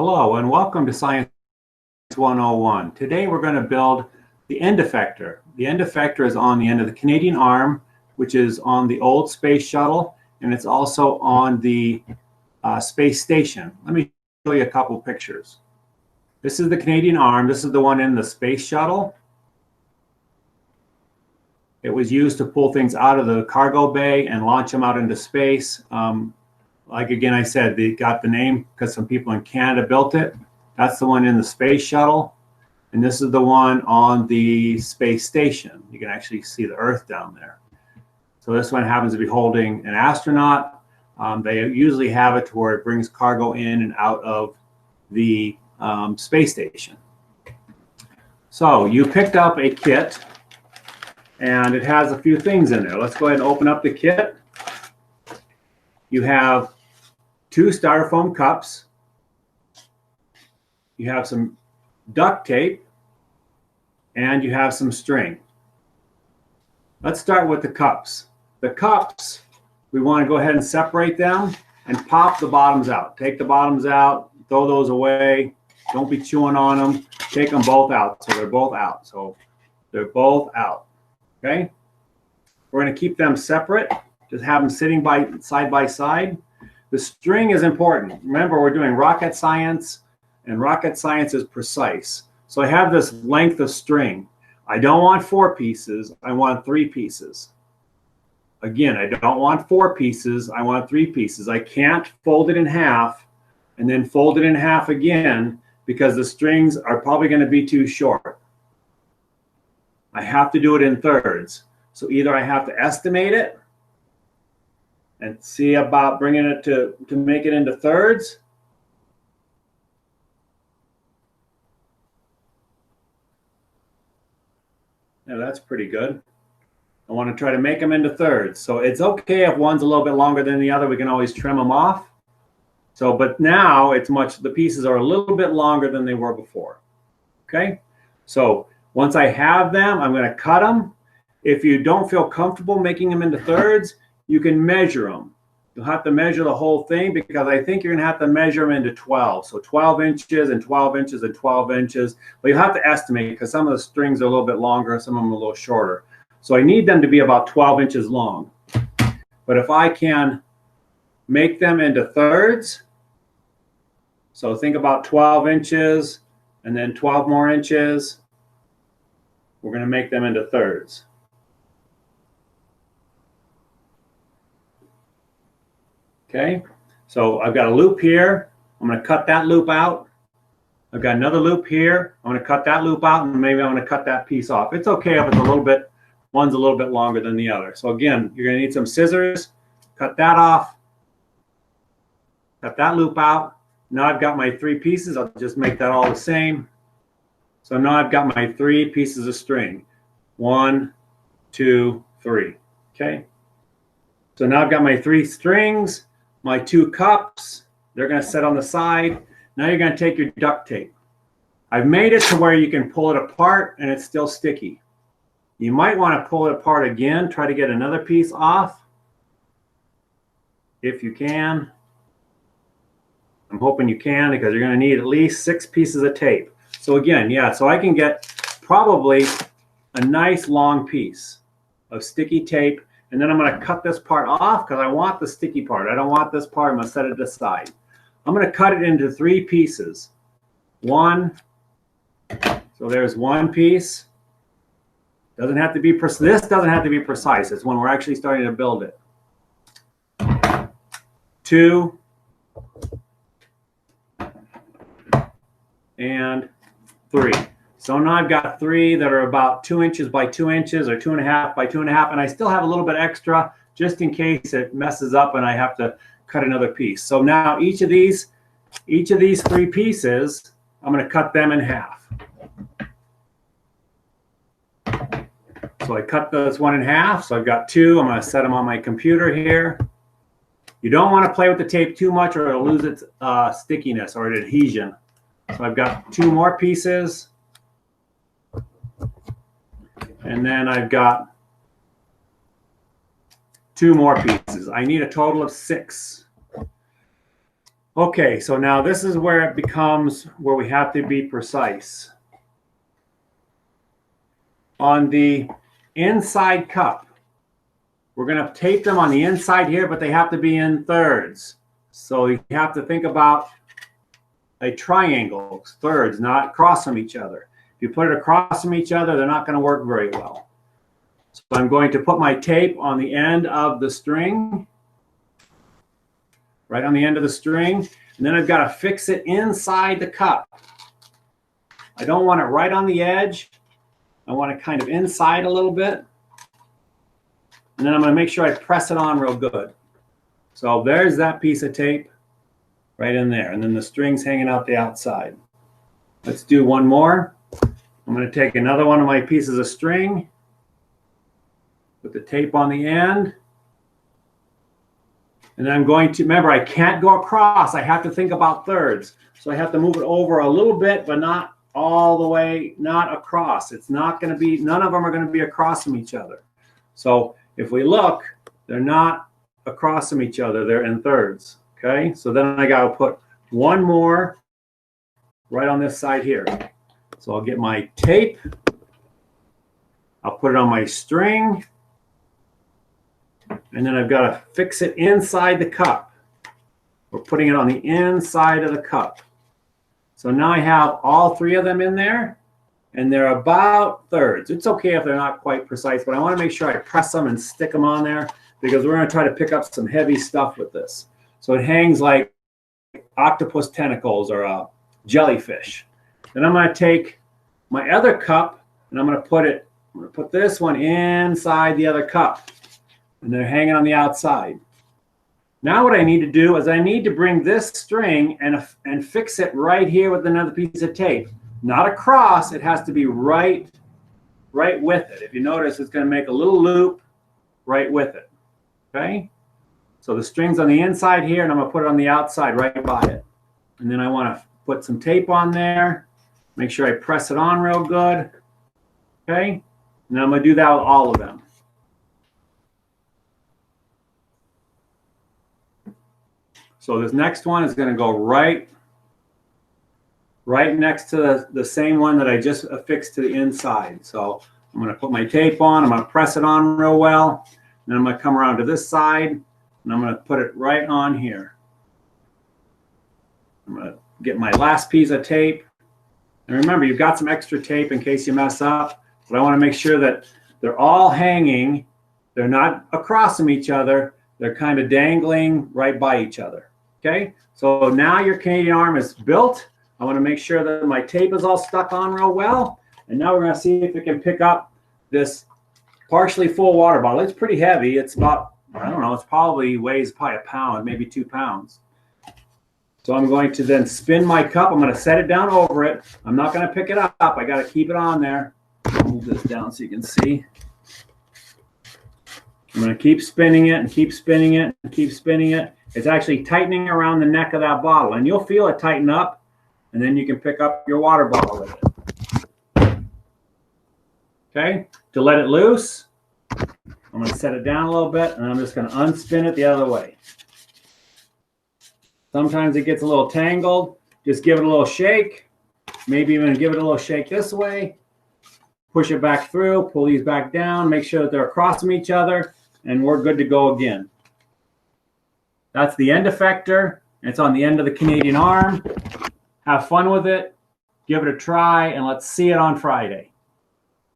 Hello and welcome to Science 101. Today we're going to build the end effector. The end effector is on the end of the Canadian arm, which is on the old space shuttle, and it's also on the space station. Let me show you a couple pictures. This is the Canadian arm. This is the one in the space shuttle. It was used to pull things out of the cargo bay and launch them out into space. Like again, I said, they got the name because some people in Canada built it. That's the one in the space shuttle. And this is the one on the space station. You can actually see the Earth down there. So this one happens to be holding an astronaut. They usually have it to where it brings cargo in and out of the space station. So you picked up a kit, and it has a few things in there. Let's go ahead and open up the kit. You have 2 styrofoam cups. You have some duct tape, and you have some string. Let's start with the cups. The cups, we want to go ahead and separate them and pop the bottoms out. Take the bottoms out, throw those away. Don't be chewing on them. Take them both out so they're both out. So they're both out. Okay? We're going to keep them separate. Just have them sitting side by side. The string is important. Remember, we're doing rocket science, and rocket science is precise. So I have this length of string. I don't want 4 pieces. I want 3 pieces. Again, I don't want 4 pieces. I want 3 pieces. I can't fold it in half and then fold it in half again because the strings are probably going to be too short. I have to do it in thirds. So either I have to estimate it and see about bringing it to make it into thirds. Yeah, that's pretty good. I want to try to make them into thirds. So it's okay if one's a little bit longer than the other. We can always trim them off. So, but now the pieces are a little bit longer than they were before. Okay. So once I have them, I'm going to cut them. If you don't feel comfortable making them into thirds, you can measure them. You'll have to measure the whole thing because I think you're going to have to measure them into 12. So 12 inches and 12 inches and 12 inches. But you'll have to estimate because some of the strings are a little bit longer, some of them are a little shorter. So I need them to be about 12 inches long. But if I can make them into thirds, so think about 12 inches and then 12 more inches, we're going to make them into thirds. Okay, so I've got a loop here. I'm going to cut that loop out. I've got another loop here. I'm going to cut that loop out, and maybe I'm going to cut that piece off. It's okay if it's one's a little bit longer than the other. So again, you're going to need some scissors. Cut that off. Cut that loop out. Now I've got my 3 pieces. I'll just make that all the same. So now I've got my 3 pieces of string. 1, 2, 3. Okay. So now I've got my 3 strings, my 2 cups. They're going to sit on the side. Now you're going to take your duct tape. I've made it to where you can pull it apart and it's still sticky. You might want to pull it apart again. Try to get another piece off if you can. I'm hoping you can because you're going to need at least 6 pieces of tape. So again, yeah, so I can get probably a nice long piece of sticky tape, and then I'm going to cut this part off because I want the sticky part. I don't want this part. I'm going to set it aside. I'm going to cut it into 3 pieces. 1. So there's 1 piece. Doesn't have to be this doesn't have to be precise. It's when we're actually starting to build it. 2. And 3. So now I've got 3 that are about 2 inches by 2 inches or 2.5 by 2.5, and I still have a little bit extra just in case it messes up and I have to cut another piece. So now each of these 3 pieces, I'm going to cut them in half. So I cut this one in half. So I've got 2. I'm going to set them on my computer here. You don't want to play with the tape too much or it'll lose its stickiness or its adhesion. So I've got 2 more pieces. And then I've got 2 more pieces. I need a total of 6. Okay, so now this is where it becomes where we have to be precise. On the inside cup, we're going to tape them on the inside here, but they have to be in thirds. So you have to think about a triangle, thirds, not across from each other. If you put it across from each other, they're not going to work very well. So I'm going to put my tape on the end of the string, right on the end of the string, and then I've got to fix it inside the cup. I don't want it right on the edge. I want it kind of inside a little bit. And then I'm going to make sure I press it on real good. So there's that piece of tape right in there. And then the string's hanging out the outside. Let's do one more. I'm going to take another one of my pieces of string, put the tape on the end. And then I'm going to, remember, I can't go across. I have to think about thirds. So I have to move it over a little bit, but not all the way, not across. It's not going to be, none of them are going to be across from each other. So if we look, they're not across from each other. They're in thirds. Okay, so then I got to put one more right on this side here. So I'll get my tape. I'll put it on my string. And then I've got to fix it inside the cup. We're putting it on the inside of the cup. So now I have all three of them in there, and they're about thirds. It's okay if they're not quite precise, but I want to make sure I press them and stick them on there because we're going to try to pick up some heavy stuff with this. So it hangs like octopus tentacles or a jellyfish. Then I'm going to take my other cup and I'm going to put this one inside the other cup. And they're hanging on the outside. Now what I need to do is I need to bring this string and fix it right here with another piece of tape. Not across, it has to be right with it. If you notice, it's going to make a little loop right with it. Okay? So the string's on the inside here, and I'm going to put it on the outside right by it. And then I want to put some tape on there. Make sure I press it on real good. Okay? And then I'm going to do that with all of them. So this next one is going to go right next to the same one that I just affixed to the inside. So I'm going to put my tape on. I'm going to press it on real well. Then I'm going to come around to this side, and I'm going to put it right on here. I'm going to get my last piece of tape. And remember, you've got some extra tape in case you mess up. But I want to make sure that they're all hanging. They're not across from each other. They're kind of dangling right by each other. Okay, so now your Canadian arm is built. I want to make sure that my tape is all stuck on real well. And now we're going to see if it can pick up this partially full water bottle. It's pretty heavy. It's about, I don't know, it's probably weighs a pound, maybe 2 pounds. So I'm going to then spin my cup. I'm going to set it down over it. I'm not going to pick it up. I got to keep it on there. I'll move this down so you can see. I'm going to keep spinning it and keep spinning it and keep spinning it. It's actually tightening around the neck of that bottle, and you'll feel it tighten up, and then you can pick up your water bottle with it. Okay, to let it loose, I'm going to set it down a little bit, and I'm just going to unspin it the other way. Sometimes it gets a little tangled. Just give it a little shake, maybe even give it a little shake this way. Push it back through, pull these back down, make sure that they're across from each other, and we're good to go again. That's the End Effector. It's on the end of the Canadian arm. Have fun with it. Give it a try, and let's see it on Friday.